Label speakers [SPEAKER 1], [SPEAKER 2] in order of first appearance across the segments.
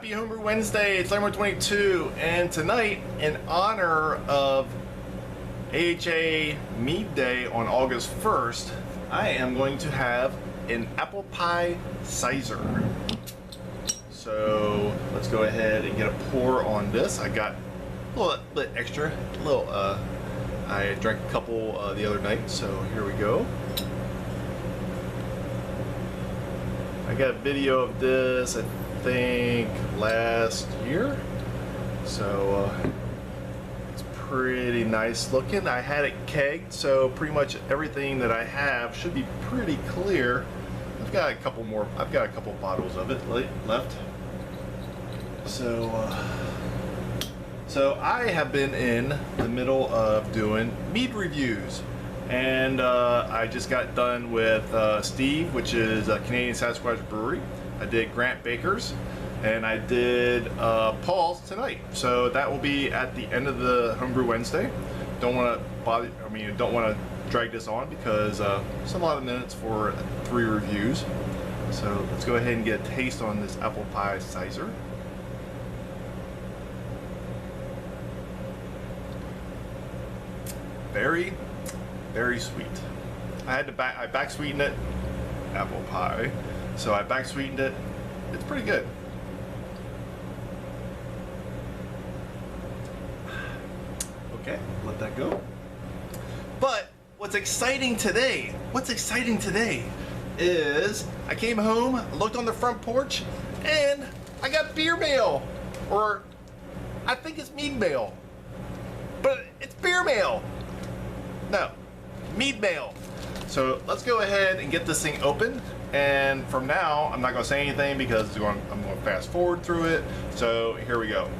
[SPEAKER 1] Happy Homebrew Wednesday, it's Lemon 22, and tonight, in honor of AHA Mead Day on August 1st, I am going to have an apple pie sizer. So let's go ahead and get a pour on this. I got a little bit extra, I drank a couple the other night, so here we go. I got a video of this, I think, last year, so it's pretty nice looking. I had it kegged, so pretty much everything that I have should be pretty clear. I've got a couple bottles of it left. So I have been in the middle of doing mead reviews. And I just got done with Steve, which is a Canadian Sasquatch Brewery. I did Grant Baker's, and I did Paul's tonight. So that will be at the end of the Homebrew Wednesday. Don't want to drag this on because it's a lot of minutes for 3 reviews. So let's go ahead and get a taste on this apple pie sizer. Very sweet. I back sweetened it, apple pie. So I back sweetened it. It's pretty good. Okay, let that go. But what's exciting today is I came home, looked on the front porch, and I got beer mail. Or I think it's mead mail. But it's beer mail. No. Mead mail. So let's go ahead and get this thing open, and from now I'm not going to say anything because I'm going to fast forward through it. So here we go.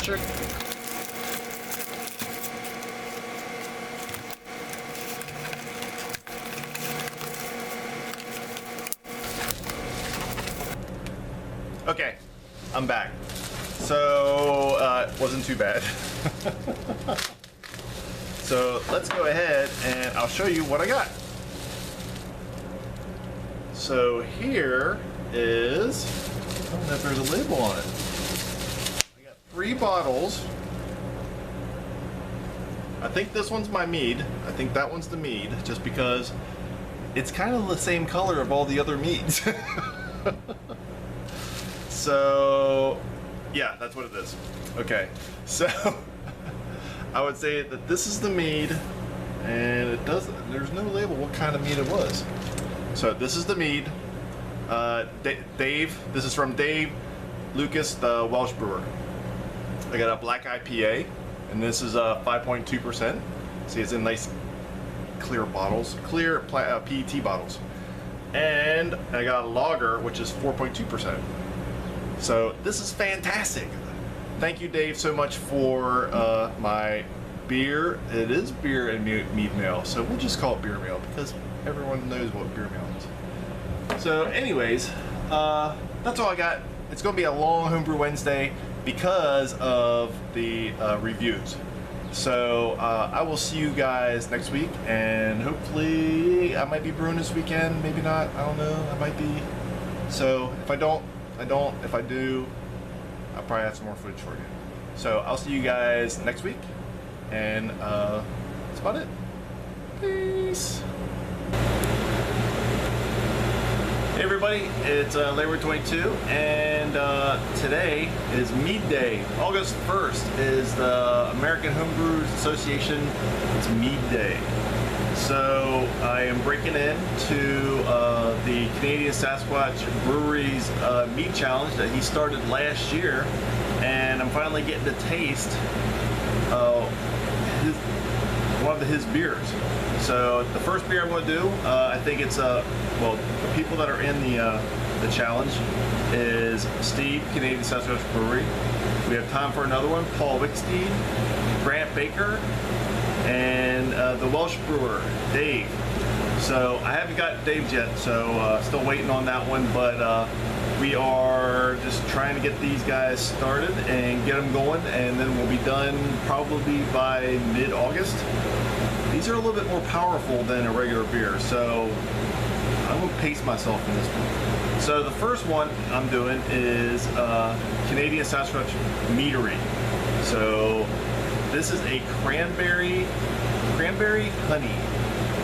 [SPEAKER 1] Sure. Okay, I'm back. So it wasn't too bad. So let's go ahead and I'll show you what I got. So here is, I don't know if there's a label on it. I got 3 bottles. I think this one's my mead. I think that one's the mead, just because it's kind of the same color of all the other meads. So yeah, that's what it is. Okay, so I would say that this is the mead, and there's no label what kind of mead it was. So this is the mead. Dave, this is from Dave Lucas, the Welsh brewer. I got a black IPA, and this is 5.2%. See, it's in nice clear bottles, clear PET bottles. And I got a lager, which is 4.2%. So this is fantastic. Thank you, Dave, so much for my beer. It is beer and mead mail, so we'll just call it beer mail because everyone knows what beer mail is. So anyways, that's all I got. It's going to be a long Homebrew Wednesday because of the reviews. So I will see you guys next week, and hopefully I might be brewing this weekend, maybe not, I don't know, I might be. So if I don't. If I do, I'll probably have some more footage for you. So I'll see you guys next week, and that's about it. Peace. Hey everybody, it's Labor 22, and today is Mead Day. August 1st is the American Homebrew Association. It's Mead Day. So I am breaking into the Canadian Sasquatch Brewery's Mead Challenge that he started last year, and I'm finally getting to taste one of his beers. So the first beer I'm going to do, I think it's well, the people that are in the challenge is Steve, Canadian Sasquatch Brewery. We have time for another one, Paul Wicksteed, Grant Baker, and the Welshbrewer, Dave. So I haven't got Dave yet, so still waiting on that one, but we are just trying to get these guys started and get them going, and then we'll be done probably by mid-August. These are a little bit more powerful than a regular beer, so I'm going to pace myself in this one. So the first one I'm doing is Canadian Sasquatch Meadery. So this is a cranberry honey,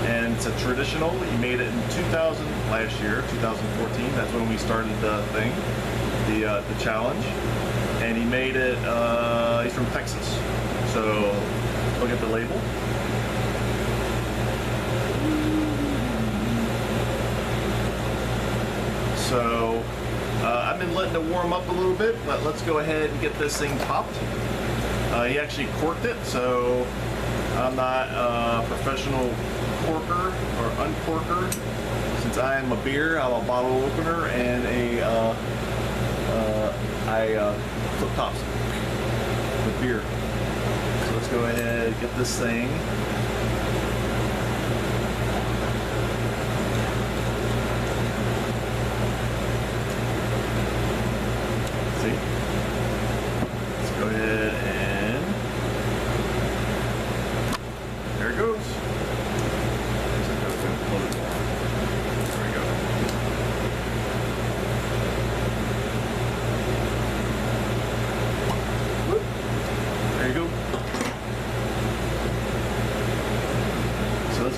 [SPEAKER 1] and it's a traditional. He made it in 2014. That's when we started the thing, the challenge. And he made it. He's from Texas. So look at the label. So I've been letting it warm up a little bit, but let's go ahead and get this thing popped. He actually corked it, so I'm not a professional corker or uncorker. Since I am a beer, I'm a bottle opener and I flip tops with beer. So let's go ahead and get this thing.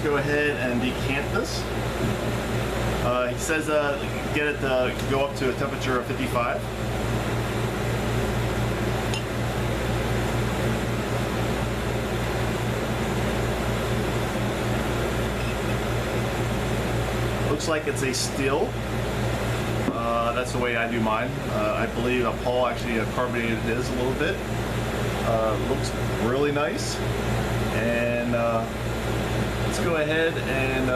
[SPEAKER 1] Go ahead and decant this. He says get it to go up to a temperature of 55. Looks like it's a still. That's the way I do mine. I believe Paul actually carbonated his a little bit. Looks really nice. And let's go ahead and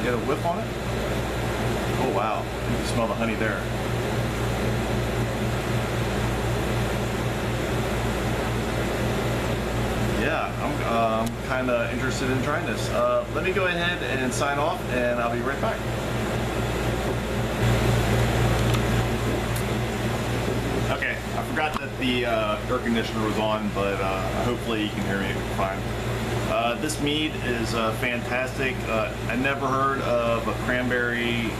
[SPEAKER 1] get a whiff on it. Oh wow, you can smell the honey there. Yeah, I'm kind of interested in trying this. Let me go ahead and sign off, and I'll be right back. Okay, I forgot that the air conditioner was on, but hopefully you can hear me fine. This mead is fantastic. I never heard of a cranberry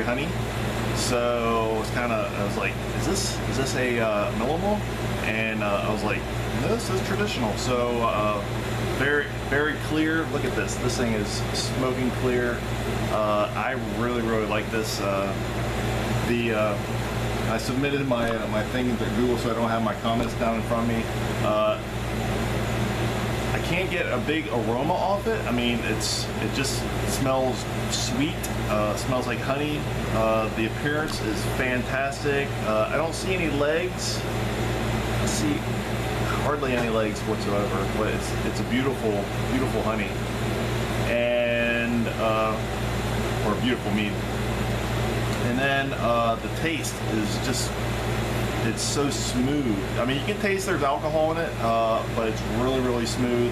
[SPEAKER 1] honey, so I was like, is this a Millimo? And I was like, no, this is traditional. So very, very clear. Look at this. This thing is smoking clear. I really, really like this. I submitted my thing into Google, so I don't have my comments down in front of me. I can't get a big aroma off it. I mean, it just smells sweet. Smells like honey. The appearance is fantastic. I don't see any legs. I see hardly any legs whatsoever, but it's a beautiful, beautiful honey, and or beautiful mead. And then the taste is just, it's so smooth. I mean, you can taste there's alcohol in it, but it's really, really smooth.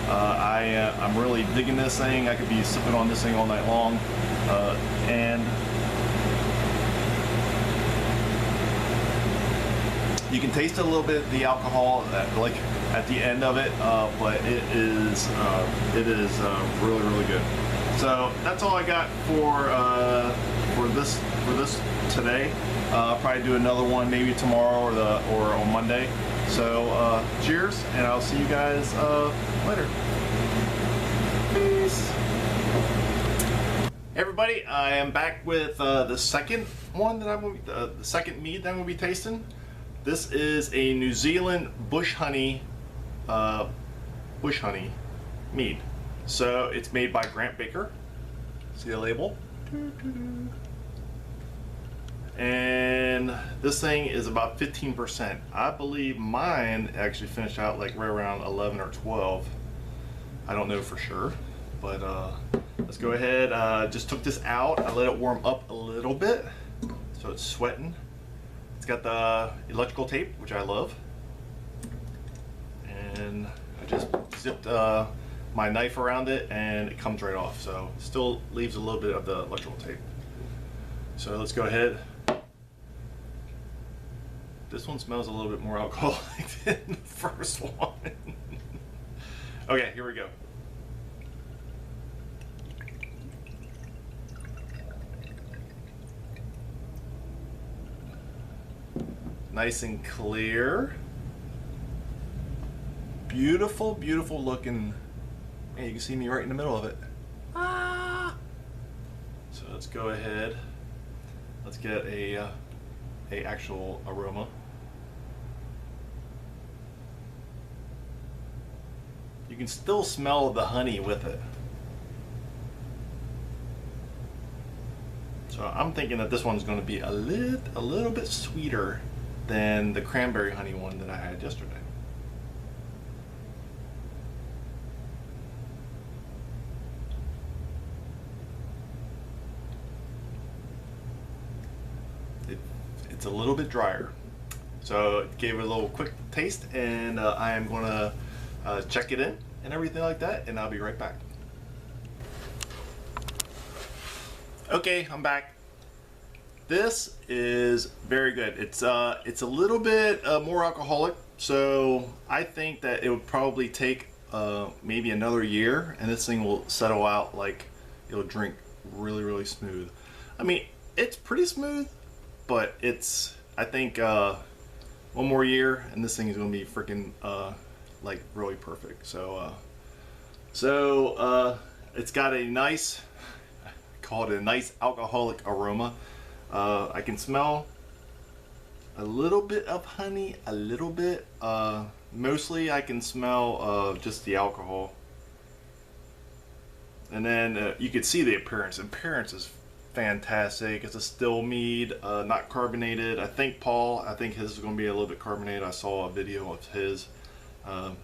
[SPEAKER 1] I'm really digging this thing. I could be sipping on this thing all night long. And you can taste a little bit the alcohol like at the end of it, but it is really, really good. So that's all I got for this today. I'll probably do another one maybe tomorrow or on Monday. So cheers, and I'll see you guys later. Peace. Hey everybody, I am back with the second one that the second mead that I'm gonna be tasting. This is a New Zealand bush honey mead. So it's made by Grant Baker. See the label? And this thing is about 15%. I believe mine actually finished out like right around 11 or 12. I don't know for sure, but let's go ahead. Just took this out. I let it warm up a little bit, so it's sweating. It's got the electrical tape, which I love, and I just zipped my knife around it, and it comes right off. So still leaves a little bit of the electrical tape. So let's go ahead. This one smells a little bit more alcoholic than the first one. Okay, here we go. Nice and clear. Beautiful, beautiful looking. Man, you can see me right in the middle of it. Ah! So let's go ahead. Let's get a actual aroma. You can still smell the honey with it. So I'm thinking that this one's going to be a little bit sweeter than the cranberry honey one that I had yesterday. It's a little bit drier. So it gave it a little quick taste, and I am going to check it in and everything like that, and I'll be right back. Okay, I'm back. This is very good. It's a little bit more alcoholic, so I think that it would probably take maybe another year, and this thing will settle out like it'll drink really, really smooth. I mean, it's pretty smooth, but I think one more year, and this thing is going to be freaking like really perfect. So it's got a nice, I call it a nice alcoholic aroma. I can smell a little bit of honey, a little bit. Mostly I can smell just the alcohol. And then you can see the appearance. Appearance is fantastic. It's a still mead, not carbonated. I think his is going to be a little bit carbonated. I saw a video of his. That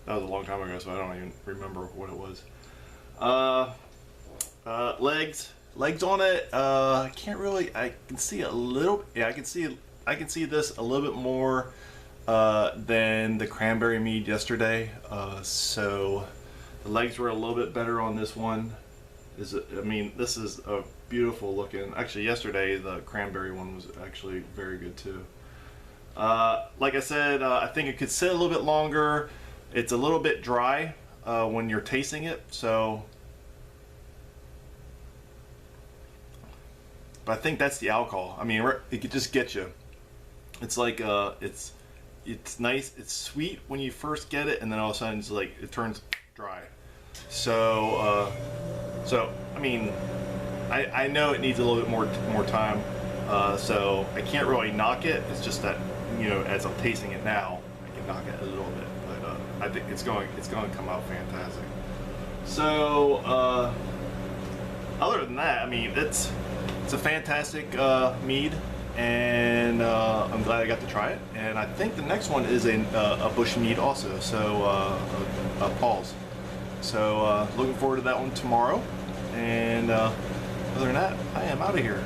[SPEAKER 1] was a long time ago, so I don't even remember what it was. Legs on it. I can't really. I can see a little. Yeah, I can see this a little bit more than the cranberry mead yesterday. So the legs were a little bit better on this one. I mean, this is a beautiful looking. Actually, yesterday the cranberry one was actually very good too. Like I said, I think it could sit a little bit longer. It's a little bit dry when you're tasting it, so. But I think that's the alcohol. I mean, it could just get you. It's like it's nice. It's sweet when you first get it, and then all of a sudden it's like it turns dry. So I mean, I know it needs a little bit more time. So I can't really knock it. It's just that, you know, as I'm tasting it now, I can knock it a little bit. But I think it's going to come out fantastic. So other than that, I mean, it's a fantastic mead, and I'm glad I got to try it. And I think the next one is a bush mead also. So Paul's. So looking forward to that one tomorrow. And other than that, I am out of here.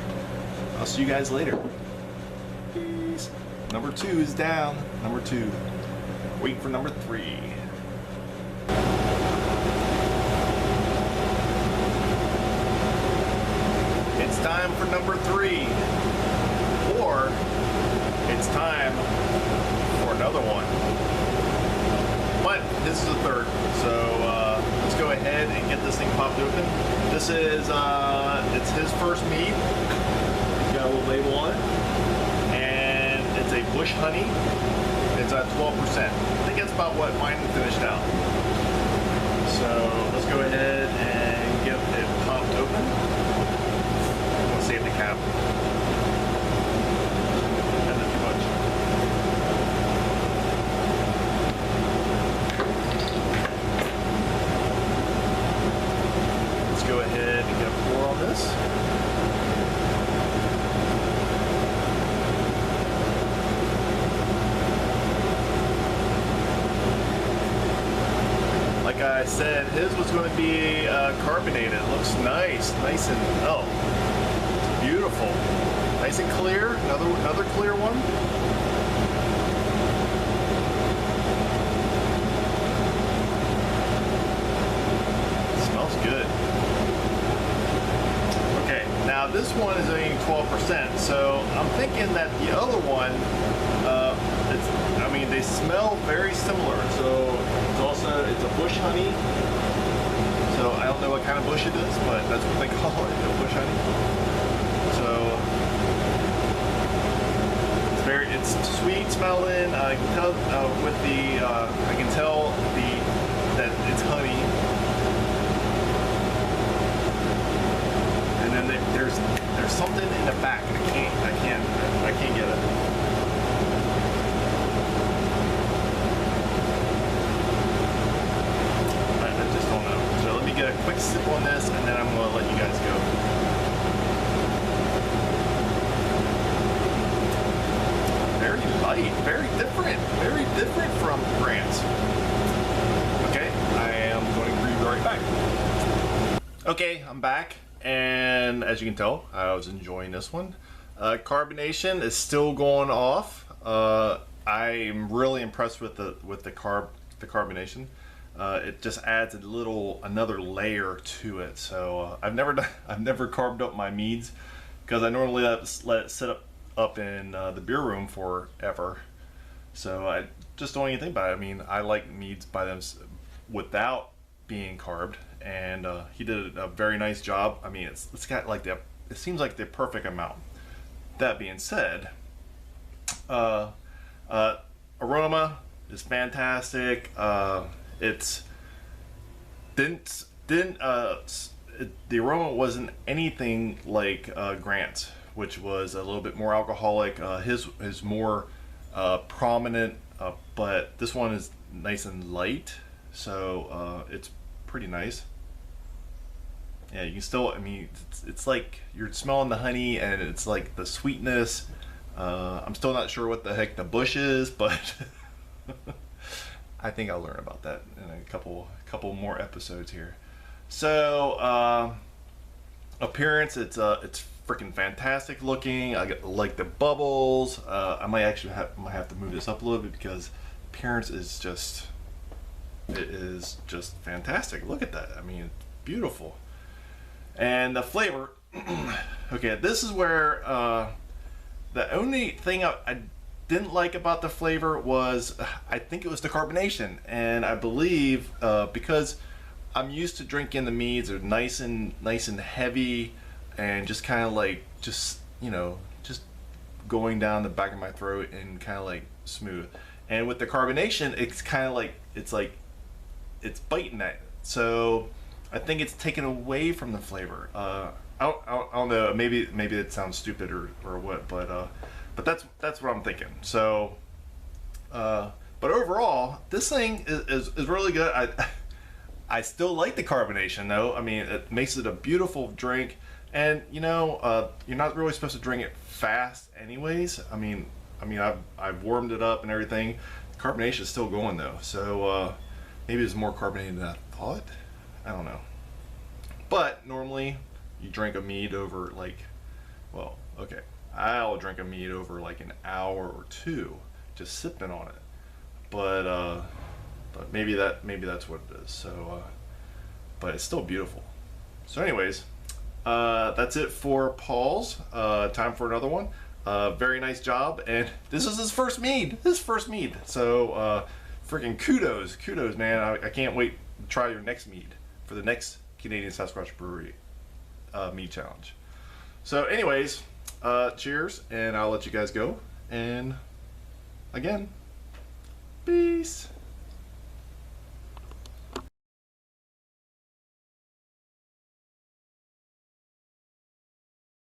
[SPEAKER 1] I'll see you guys later. Peace. Number 2 is down. Number 2. Wait for number 3. It's time for number 3. Or it's time for another one. But this is the third. So let's go ahead and get this thing popped open. This is it's his first mead. He's got a little label on it, and it's a bush honey. It's at 12%. I think that's about what mine finished out. So let's go ahead and get it popped open. I'm gonna save the cap. And not too much. Let's go ahead and get a pour on this. Like I said, his was going to be carbonated. It looks nice and it's beautiful, nice and clear. Another clear one. It smells good. Okay, now this one is only 12%, so I'm thinking that the other one, they smell very similar. So it's a bush honey. So I don't know what kind of bush it is, but that's what they call it, a bush honey. So it's sweet smelling. I can tell with the I can tell that it's honey. And then there's something in the back. I can't get it. I just don't know. So let me get a quick sip on this, and then I'm gonna let you guys go. Very light, very different from Grant's. Okay, I am going to be right back. Okay, I'm back, and as you can tell, I was enjoying this one. Carbonation is still going off. I'm really impressed with the carbonation. It just adds another layer to it. So I've never carved up my meads because I normally let it sit up in the beer room forever. So I just don't even think about it. I mean, I like meads by them without being carved, and he did a very nice job. I mean, it's got like it seems like the perfect amount. That being said, aroma is fantastic. The aroma wasn't anything like Grant's, which was a little bit more alcoholic. His is more prominent, but this one is nice and light, so it's pretty nice. Yeah, you can still, I mean, it's like you're smelling the honey, and it's like the sweetness. I'm still not sure what the heck the bush is, but I think I'll learn about that in a couple more episodes here. So appearance, it's freaking fantastic looking. I like the bubbles. I might have to move this up a little bit because appearance is just fantastic. Look at that. I mean, it's beautiful. And the flavor, okay, this is where the only thing I didn't like about the flavor was, I think it was the carbonation. And I believe because I'm used to drinking the meads, they're nice and heavy, and just kind of like just going down the back of my throat and kind of like smooth. And with the carbonation, it's kind of like it's biting at it. So I think it's taken away from the flavor. I don't know. Maybe it sounds stupid or what, but that's what I'm thinking. So, but overall, this thing is really good. I still like the carbonation though. I mean, it makes it a beautiful drink, and you're not really supposed to drink it fast, anyways. I mean, I've warmed it up and everything. The carbonation is still going though, so maybe it's more carbonated than I thought. I don't know. But normally you drink a mead over I'll drink a mead over like an hour or two, just sipping on it. But maybe that's what it is. So, but it's still beautiful. So, anyways, that's it for Paul's. Time for another one. Very nice job, and this is his first mead. So, freaking kudos, man. I can't wait to try your next mead for the next Canadian Sasquatch Brewery mead challenge. So, anyways, cheers, and I'll let you guys go. And again, peace.